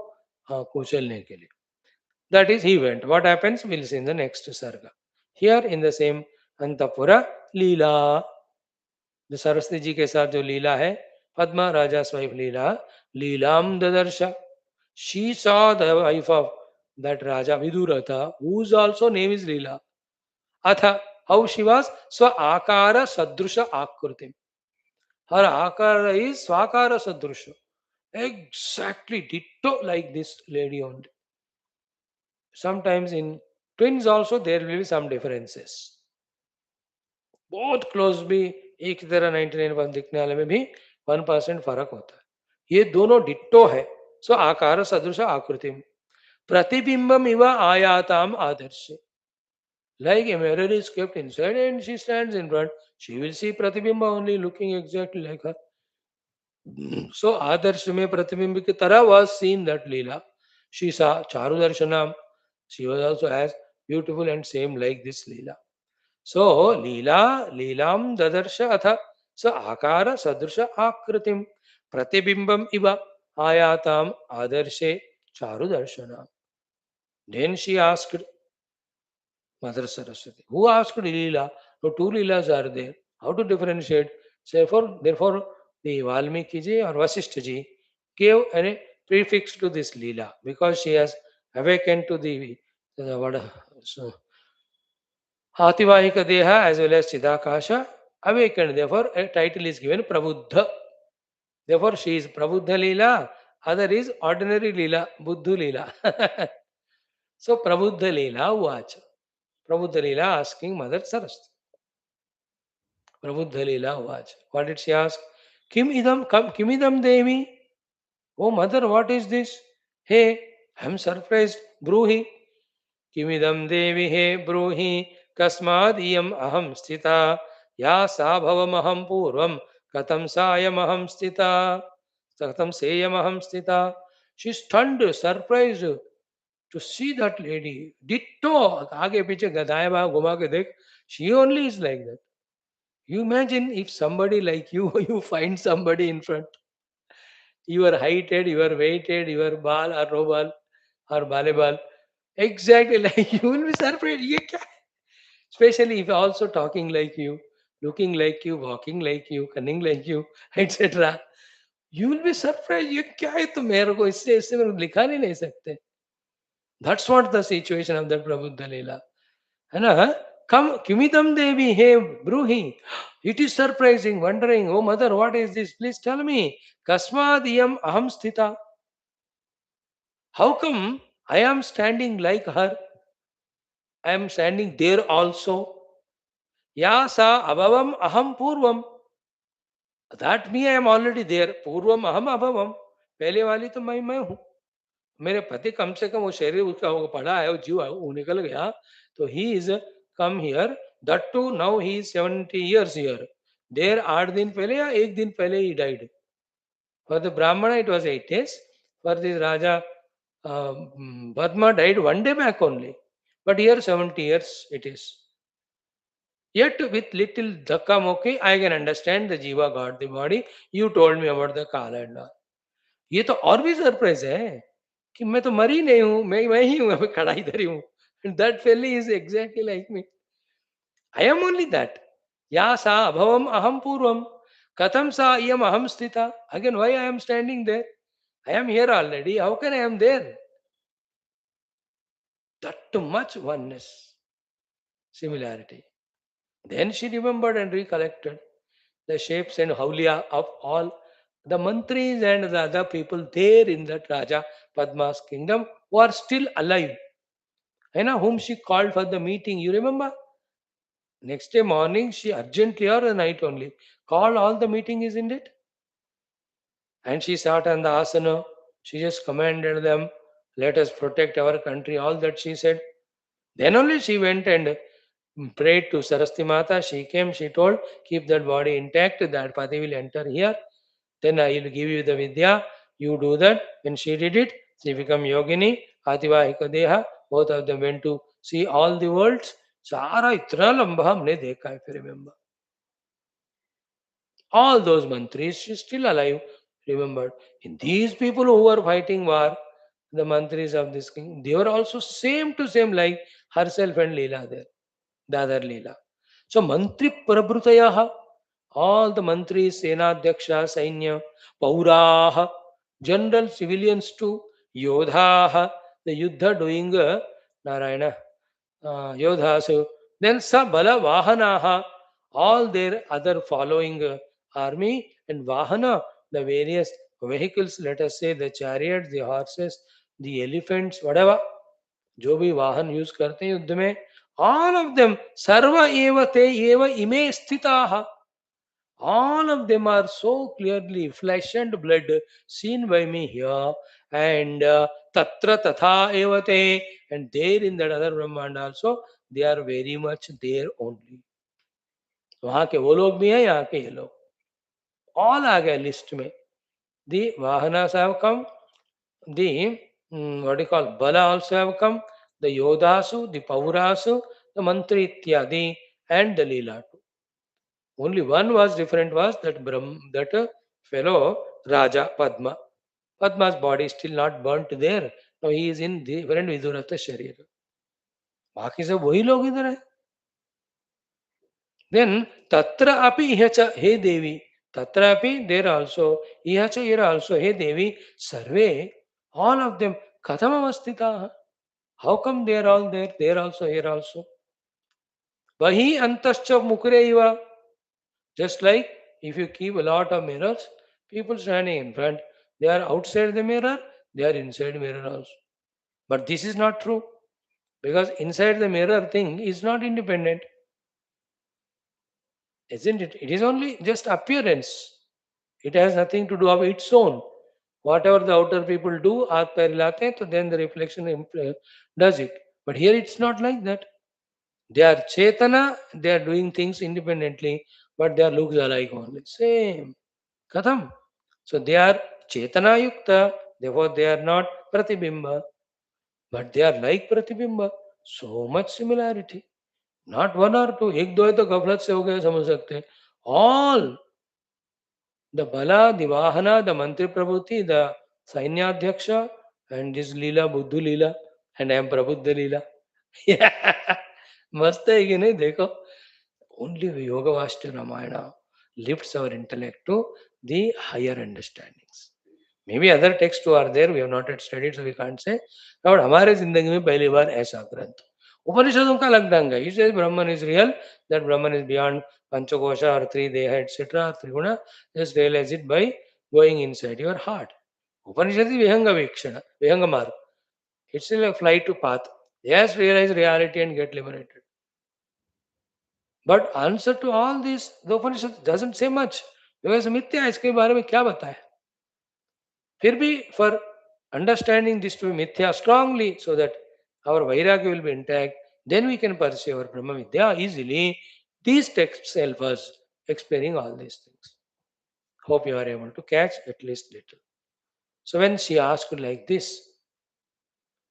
कुचलने के लिए. That is, he went. What happens? We'll see in the next sarga. Here in the same Antapura Leela, the Saraswati ji के साथ जो लीला है, पद्मा राजा स्वाइफ लीला, लीलाम ददर्शा. She saw the wife of that Raja Viduratha, whose also name is Leela. Atha, how she was? Swa Akara Sadrusha Akrutim. Her Akara is Swakara Sadrusha. Exactly ditto like this lady only. Sometimes in twins also there will be some differences. बहुत close भी एक ही तरह 99% दिखने वाले में भी 1% फर्क होता है. ये दोनों डिट्टो है. सो आकार सदृश आकृति प्रतिबिंबम इव आयाताम आदर्श. Like a mirror is kept inside and she stands in front, she will see pratibimba only looking exactly like her. So आदर्श में प्रतिबिंब की तरह was seen that Leela. She saw Charu Darshanam. She was also as beautiful and same like this Leela. So Leela, Leelam Dadarsha Atha. So Akara Sadrsha Akritim Pratibimbam Iva Ayatam Adarshe Charu Darshana. Then she asked Mother Saraswati, who asked Leela? No, two Leelas are there. How to differentiate? Therefore, the Valmiki ji or Vaashishtha ji gave a prefix to this Leela because she has awakened to the what, so, Ativahika Deha as well as Chidakasha awakened. Therefore, a title is given Prabuddha. Therefore, she is Prabuddha Leela. Other is ordinary Leela, Buddhu Leela. So, Prabuddha Leela Uvacha. Prabuddha Leela asking Mother Saraswati. Prabuddha Leela Uvacha. What did she ask? Kim idam Devi? Oh, Mother, what is this? Hey, I am surprised. Bruhi. किमिदं देवि हे ब्रूहि कस्मादियम् अहं स्थिता या सा भवमहं पूर्वं कथं सायमहं स्थिता कथं सेयमहं स्थिता. She stunned, surprised to see that lady. Ditto. आगे पीछे दाएं बाएं घुमा के देख. She only is like that. You imagine if somebody like you, you find somebody in front. Your heighted, your weighted, your ball or no ball or volleyball. Exactly like you will be surprised. ये क्या है? Especially if also talking like you, looking like you, walking like you, cunning like you, etc. You will be surprised. ये क्या है? तो मेरे को इससे मेरे को लिखा नहीं सकते. That's what the situation of that Prabhuddha Leela. है ना? Come, Kimitam Devi, hey, Bruhi. It is surprising, wondering, oh mother, what is this? Please tell me. Kasmadiyam aham sthita. How come I am standing like her? I am standing there also. Ya sa abhavam aham purvam. That me I am already there. Purvam aham abhavam. पहले वाली तो मैं हूँ. मेरे पति कम से कम वो शरीर उसका वो पड़ा है, वो जीव वो निकल गया, तो he is come here, that to now he is 70 years here. There 8 दिन पहले या एक दिन पहले he died. For the Brahmin it was 8 days. For the raja Padma died 1 day back only. But here 70 years it is. Yet with little dhakka mokki, I can understand the jiva got the body. You told me about the kala and all. ये तो और भी surprise है कि मैं तो मरी नहीं हूं, मैं ही हूं, अभी खड़ा इधर ही हूं. That fellow is exactly like me. I am only that. या सा अभवम अहम पूर्वम कथम सा इयम अहम स्थिता. Again why I am standing there? I am here already. How can I am there? That too much oneness, similarity. Then she remembered and recollected the shapes and haulia of all the mantris and the other people there in that Raja Padma's kingdom who are still alive. You know, whom she called for the meeting. You remember? Next day morning, she urgently or the night only called all the meeting, isn't it? And she sat on the asana. She just commanded them, let us protect our country, all that she said. Then only she went and prayed to Saraswati Mata. She came, she told, keep that body intact, that Pati will enter here. Then I will give you the Vidya. You do that. When she did it, she became Yogini, Ativahika Deha. Both of them went to see all the worlds. सारा इतना लंबा हमने देखा है, if you remember. All those mantris, she's still alive, remembered. In these people who were fighting war, the mantris of this king, they were also same to same like herself and Leela there, the other Leela. So mantri prabhrutayaha, all the mantris, Senadyaksha, Sainya, Pauraha, general civilians too, Yodhaha, the Yuddha doing Narayana, Yodhasu, then Sabala Vahanaha, all their other following army, and Vahana, the various vehicles, let us say the chariots, the horses, the elephants, whatever, जो भी वाहन use करते हैं युद्ध में, all of them, सर्व एव ते एव इमे स्थिताः. All of them are so clearly flesh and blood seen by me here, and tatra tatha evate, and there in that other Brahmand also, they are very much there only. वहां के वो लोग भी हैं, यहाँ के ये लोग all आ गए लिस्ट में. The Vahanas have come, the what do you call Bala also have come, the Yodhasu, the Paurasu, the Mantri Ityadi, and the Leela too. Only one was different, was that that fellow Raja Padma. Padma's body is still not burnt there. Now he is in different Vidurata Sharira. बाकी सब वही लोग इधर है. Then Tatra api ihacha he Devi. Tatra api there also. Ihacha here also he Devi. Sarve, all of them. Katham avastita. How come they are all there? There also, here also. Vahi antascha mukre iva. Just like if you keep a lot of mirrors, people standing in front, they are outside the mirror, they are inside mirror also. But this is not true, because inside the mirror thing is not independent, isn't it? It is only just appearance. It has nothing to do of its own. Whatever the outer people do, aap pair hilate hain, so then the reflection does it. But here it's not like that. They are Chetana, they are doing things independently, but their looks alike only. Same. Katham. So they are Chetana Yukta, therefore they are not Pratibimba, but they are like Pratibimba. So much similarity. Not one or two. एक दो है तो गफलत से हो गए समझ सकते हैं. All The Bala, the Vahana, the Mantri Prabhuti, the Sainyadhyaksha, and this Leela, Buddhu Leela, and I am Prabuddha Leela. Yeah. मस्त है कि नहीं देखो. Only Yoga Vashta Ramayana lifts our intellect to the higher understandings. Maybe other texts too are there, we have not yet studied, so we can't say. But हमारे जिंदगी में पहली बार ऐसा ग्रंथ. उपनिषदों का अलग ढंग है. He says Brahman is real, that Brahman is beyond Panchakosha or three Deha, etc. Triguna. Just realize it by going inside your heart. Upanishad is Vihanga Vikshana, Vihanga Marg. It's still a flight to path. Yes, realize reality and get liberated. But answer to all this, the Upanishad doesn't say much. Because मिथ्या है, इसके बारे में क्या बताए. फिर भी for understanding this to be mithya strongly, so that our vairagya will be intact, then we can pursue our Brahma Vidya easily. These texts help us explaining all these things. Hope you are able to catch at least little. So when she asked like this,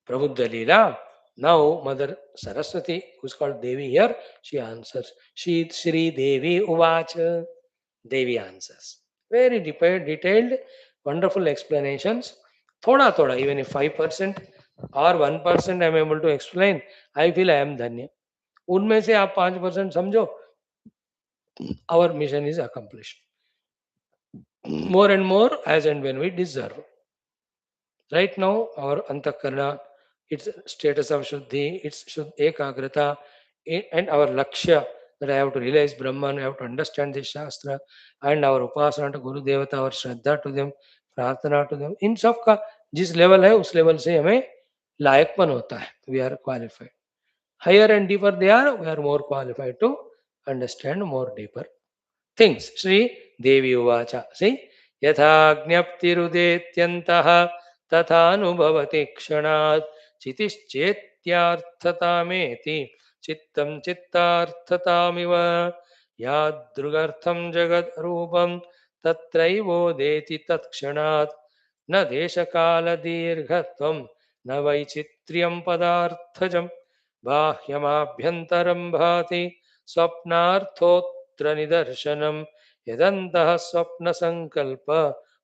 Prabuddha Leela, now Mother Saraswati, who's called Devi here, she answers. She Shri Devi Uvacha. Devi answers. Very detailed, wonderful explanations. Thoda thoda, even if 5% or 1% I am able to explain, I feel I am धन्य. उनमें से आप 5% समझो, our mission is accomplished. More and more as and when we deserve. Right now, our antakarna, its status of Shuddhi, its Ekagrata, and our Lakshya, that I have to realize Brahman, I have to understand this Shastra, and our Upasana to Guru Devata, our Shraddha to them, Prarthana to them. इन सब का जिस level है उस level से हमें लायकपन होता है. We are qualified. Higher and deeper they are, we are more qualified to understand more deeper things. Shri Devi Uvacha. See, यथाज्ञप्तिरुदेत्यन्तः तथानुभवति क्षणात् चितिश्चेत्यार्थतामेति चित्तं चित्तार्थतामिव यादृगर्थं जगद्रूपं तत्रैवोदेति तत्क्षणात् न देशकालदीर्घत्वं न वैचित्र्यं पदार्थजं बाह्यमाभ्यन्तरं भाति स्वप्नार्थोऽत्र निदर्शनम् यदन्तः स्वप्न संकल्प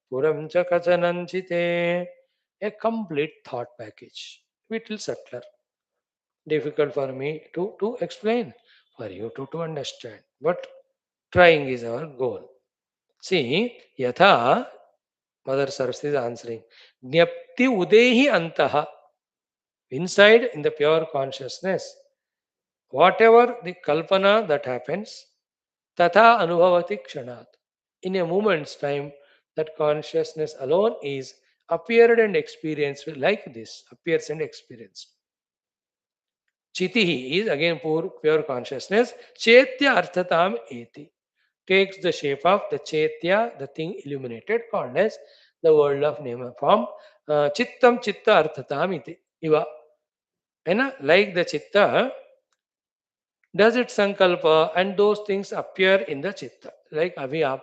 पुरं च कचनञ्चिते. A complete thought package, little subtler, difficult for me to explain, for you to understand, but trying is our goal. See, yatha, Mother Saraswati is answering, Jnapti udehi antaha, inside in the pure consciousness, whatever the kalpana that happens, tatha anubhavati kshanat. In a moment's time, that consciousness alone is appeared and experienced like this, appears and experienced. Chitihi is again pure consciousness. Chaitya arthatam eti takes the shape of the chaitya, the thing illuminated, called as the world of name and form. Chittam chitta arthatam iti. Iva. Like the chitta does its sankalpa and those things appear in the chitta. Like aviyap.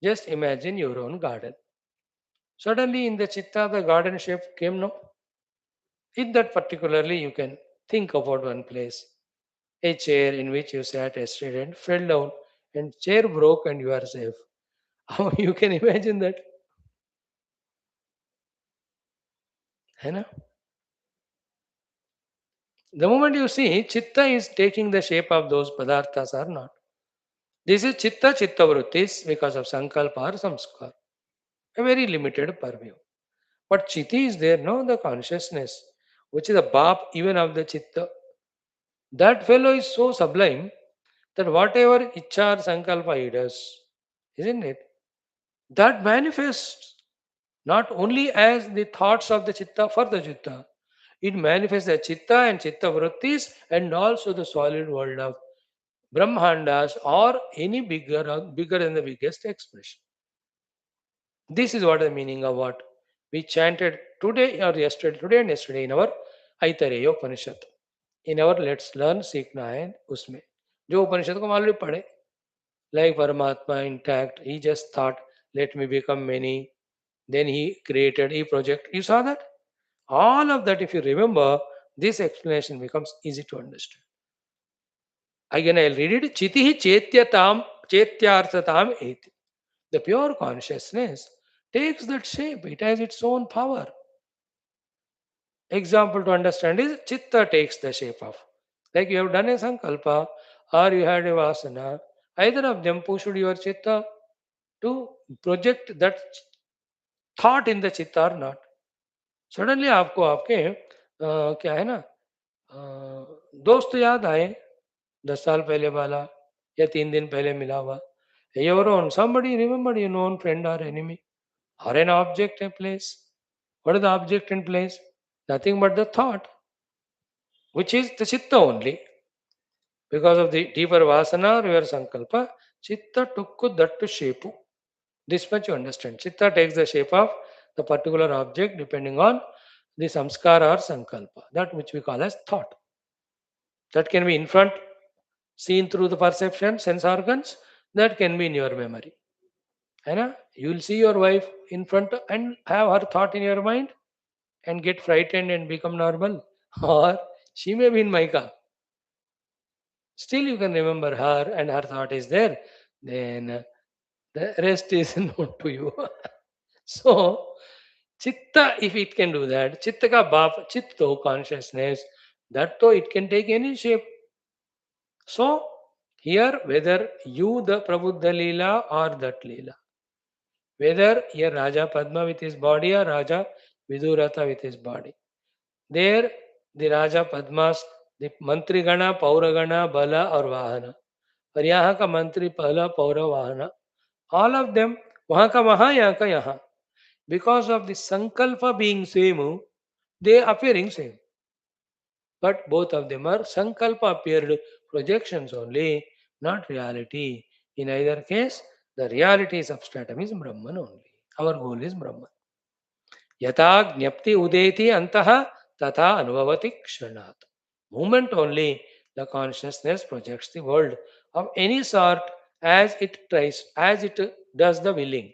Just imagine your own garden. Suddenly in the chitta, the garden shape came, no? In that particularly, you can think about one place. A chair in which you sat yesterday and fell down, and chair broke and you are safe. How you can imagine that? है ना? The moment you see, chitta is taking the shape of those padarthas or not. This is chitta vrittis because of sankalpa or samskar. A very limited purview. But chitti is there, no? The consciousness, which is the bap even of the chitta. That fellow is so sublime that whatever ichar sankalpa he does, isn't it? That manifests not only as the thoughts of the chitta for the chitta, it manifests the chitta and chitta vrittis and also the solid world of Brahmandas or any bigger than the biggest expression. This is what the meaning of what we chanted today and yesterday in our Aitareya Upanishad. In our Let's Learn सीखना है उसमें जो उपनिषद को already पढ़े. Like Paramatma intact, he just thought, let me become many. Then he created a project. You saw that? All of that, if you remember, this explanation becomes easy to understand. Again, I'll read it. Chitihi chetyarthatam eti. The pure consciousness takes that shape, it has its own power. Example to understand is chitta takes the shape of. Like you have done a sankalpa or you had a vasana, either of them pushed your chitta to project that thought in the chitta or not. Suddenly आपको आपके क्या है ना दोस्त याद आए 10 साल पहले वाला या 3 दिन पहले मिला हुआ your own somebody remembered your known friend or enemy or an object in place. What is the object in place? Nothing but the thought, which is the chitta only. Because of the deeper vasana or your sankalpa, chitta took that to shape. This much you understand. Chitta takes the shape of the particular object depending on the samskara or sankalpa, that which we call as thought. That can be in front, seen through the perception, sense organs, that can be in your memory. Hai you will see your wife in front and have her thought in your mind and get frightened and become normal. Or she may be in Maika. Still you can remember her and her thought is there. Then the rest is known to you. So, chitta, if it can do that, chitta ka bap, chitto, consciousness, that though it can take any shape. So, here, whether you the Prabuddha Leela or that Leela, whether here Raja Padma with his body or Raja Viduratha with his body, there the Raja Padmas, the Mantri Gana, Paura Gana, Bala or Vahana, और यहाँ का मंत्री पहला Paurav वाहना, all of them, वहाँ का वहाँ, यहाँ का यहाँ. Because of the sankalpa being same, they appearing same. But both of them are sankalpa appeared projections only, not reality. In either case, the reality substratum is Brahman only. Our goal is Brahman. Yata jnapti udeti antaha tata anubhavati kshanat. Moment only the consciousness projects the world of any sort as it tries, as it does the willing.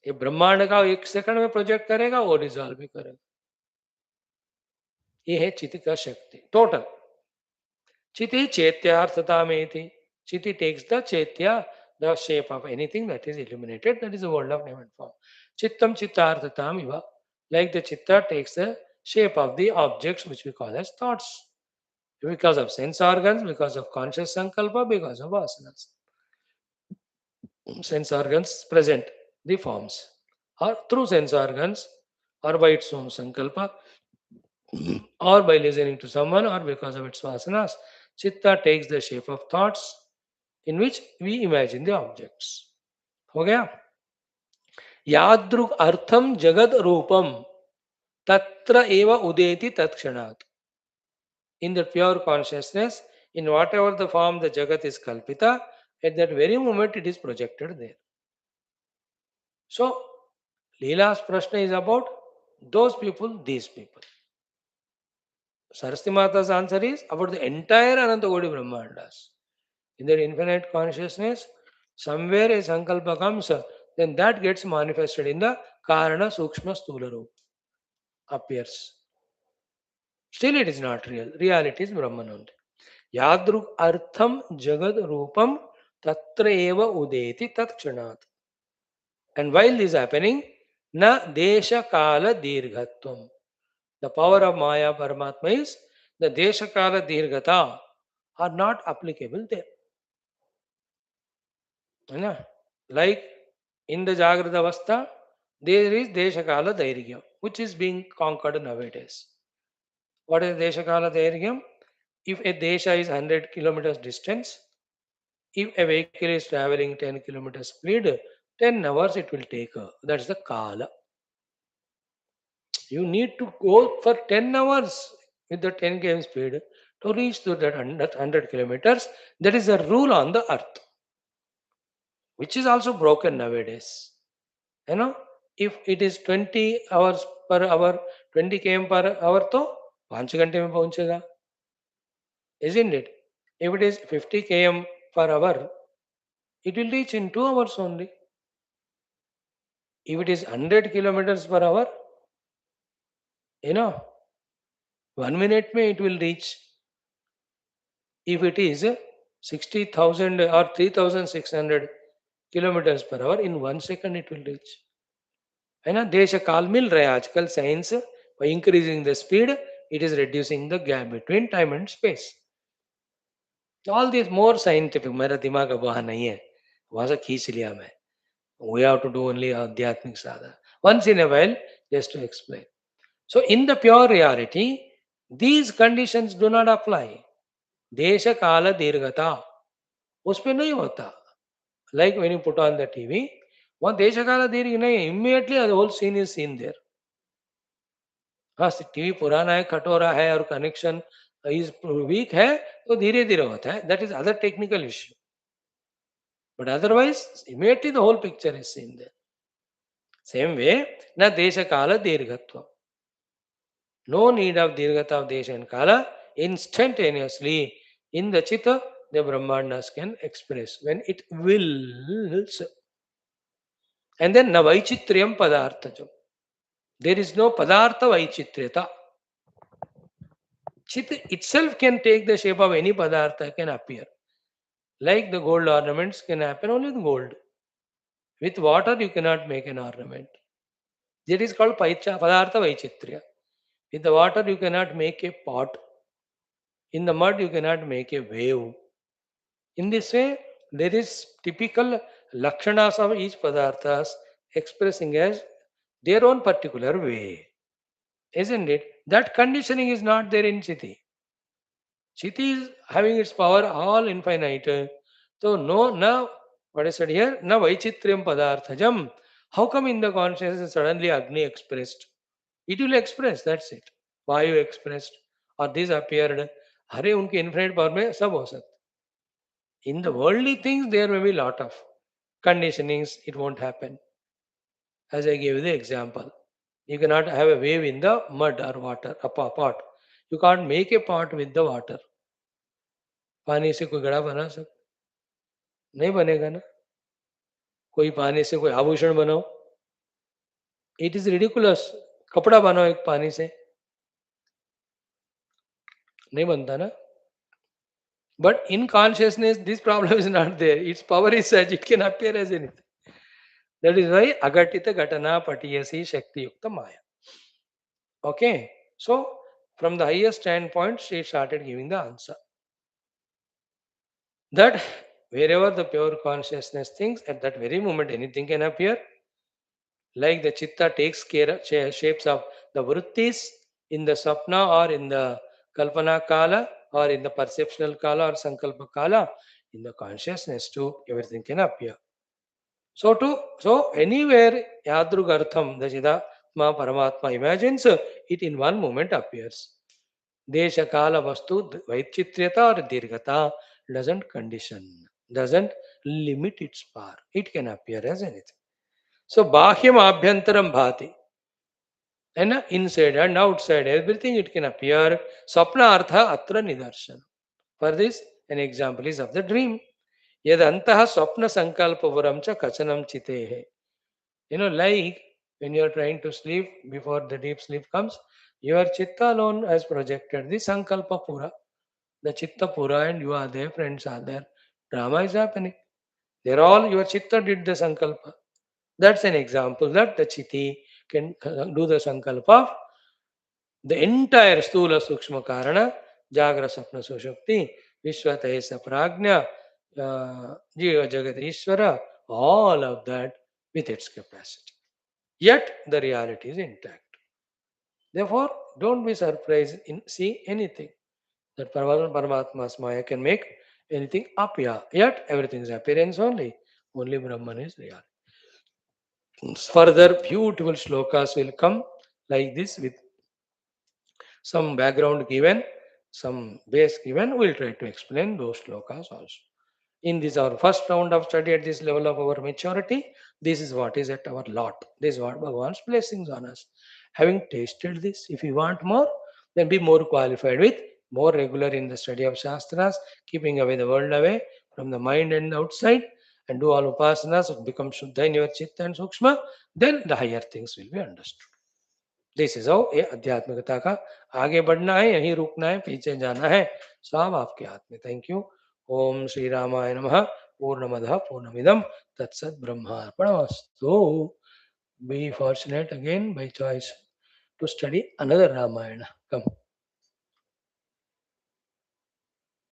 ये ब्रह्मांड का 1 second में project करेगा वो resolve भी करेगा. ये है चिति का शक्ति टोटल. चिति चेत्यार्थता में थी. चिति टेक्स द चेत्या the shape of anything that is illuminated, that is the world of name and form. Chittam chittarthatam iva, like the chitta takes the shape of the objects which we call as thoughts, because of sense organs, because of conscious sankalpa, because of vasanas. Sense organs present the forms, or through sense organs, or by its own sankalpa, or by listening to someone, or because of its vasanas. Chitta takes the shape of thoughts in which we imagine the objects. हो गया. यादृग अर्थम जगद रूपम तत्र एव उदेति तत्क्षणात्. In the pure consciousness, in whatever the form the jagat is kalpita, at that very moment it is projected there. So, Leela's prashna is about those people, these people. Saraswati Mata's answer is about the entire Anantagodi Brahmandas. In that infinite consciousness, somewhere a sankalpa comes, then that gets manifested in the Karana Sukshma Sthula Roop, appears. Still it is not real. Reality is Brahman only. Yadruk artham jagad rupam tatra eva udeti tatkshanat. And while this is happening, na desha kala dirghatvam. The power of Maya Paramatma is the desha kala dirghata are not applicable there. Like in the Jagrata Avastha, there is Deshakala Dairghya, which is being conquered nowadays. What is Deshakala Dairghyam? If a Desha is 100 kilometers distance, if a vehicle is traveling 10 kilometers speed, 10 hours it will take. That's the Kala. You need to go for 10 hours with the 10 km speed to reach to that 100 kilometers. That is a rule on the earth, which is also broken nowadays. If it is 20 hours per hour, 20 km per hour, तो 5 घंटे में पहुंचेगा, isn't it? If it is 50 km per hour, it will reach in 2 hours only. If it is 100 kilometers per hour, 1 minute में it will reach. If it is 60,000 or 3,600 kilometres per hour, in 1 second it will reach. है ना, देश काल मिल रहा है आजकल science, by increasing the speed it is reducing the gap between time and space. All this more scientific. मेरा दिमाग अब वहां नहीं है, वहां से खींच लिया मैं. We have to do only adhyatmic sadhana once in a while, just to explain. So in the pure reality these conditions do not apply. देश काल दीर्घता उस पे नहीं होता. Like when you put on the TV, वहाँ देश काल दीर्घ नहीं, immediately the whole scene is seen there. हाँ, टीवी पुराना है, कटोरा है और कनेक्शन इज वीक है तो धीरे धीरे होता है. That is other technical issue, but otherwise immediately the whole picture is seen there. Same way न देश काल दीर्घत्व, नो नीड ऑफ दीर्घता ऑफ देश एंड काल. इंस्टेंटेनियसली इन द चित्त the brahmanas can express when it wills. And then na vaichitriyam padarthajam, there is no padartha vaichitriyata. Chit itself can take the shape of any padartha, can appear. Like the gold ornaments can happen only with gold. With water you cannot make an ornament. That is called padartha vaichitriya. With the water you cannot make a pot. In the mud you cannot make a wave. In this way, there is typical lakshanas of each padarthas expressing as their own particular way. Isn't it? That conditioning is not there in Chiti. Chiti is having its power all infinite. So no, now what I said here, na vaichitriam padarthajam. How come in the consciousness suddenly Agni expressed? It will express, that's it. Vayu expressed, or this appeared. Hare unke infinite power mein sab ho sakta. In the worldly things, there may be lot of conditionings, it won't happen. As I gave you the example, you cannot have a wave in the mud or water, a pot. You can't make a pot with the water. पानी से कोई घड़ा बना सकता नहीं, बनेगा ना. कोई पानी से कोई आभूषण बनाओ, इट इज रिडिकुलस. कपड़ा बनाओ एक पानी से, नहीं बनता ना. But in consciousness, this problem is not there. Its power is such, it can appear as anything. That is why agatita gatana patiyasi shakti yukta maya. Okay. So, from the highest standpoint, she started giving the answer. That wherever the pure consciousness thinks, at that very moment, anything can appear. Like the chitta takes care shapes of the vrittis in the sapna or in the kalpana kala or in the perceptual kala or sankalpa kala, in the consciousness too, everything can appear. So anywhere yadrugartham, the Chidatma Paramatma imagines, it in one moment appears. Desha kala vastu vaichitriyata or dirghata doesn't condition, doesn't limit its power. It can appear as anything. So bahyam abhyantaram bhati. And inside and outside, everything it can appear. Sapna artha atra nidarshan. For this, an example is of the dream. Yad antaha swapna sankalpavaram cha kachanam chitehe. Like when you are trying to sleep, before the deep sleep comes, your chitta alone has projected the sankalpa pura, the chitta pura, and you are there, friends are there. Drama is happening. They're all, your chitta did the sankalpa. That's an example that the chitti can do the sankalpa of the entire stula sukshma karana, jagra sapna sushupti, vishwatesa prajna, jiva jagat ishvara, all of that with its capacity. Yet the reality is intact. Therefore, don't be surprised in see anything that Paramatma's Maya can make anything appear. Yet everything is appearance only. Only Brahman is real. Further beautiful shlokas will come like this with some background given, some base given. We'll try to explain those shlokas also. In this our first round of study at this level of our maturity, this is what is at our lot. This is what Bhagavan's blessings on us. Having tasted this, if you want more, then be more qualified with, more regular in the study of Shastras, keeping away the world away from the mind and the outside, and do all upasanas, become Shuddha in your Chitta and Sukshma, then the higher things will be understood. This is how ये आध्यात्मिकता का आगे बढ़ना है, यहीं रुकना है, पीछे जाना है, सब आपके हाथ में. Thank you. ओम श्री रामाय नमः. Purnamada Purnamidam Tatsat Brahmarpanamastu. Be fortunate again by choice to study another Ramayana. Come.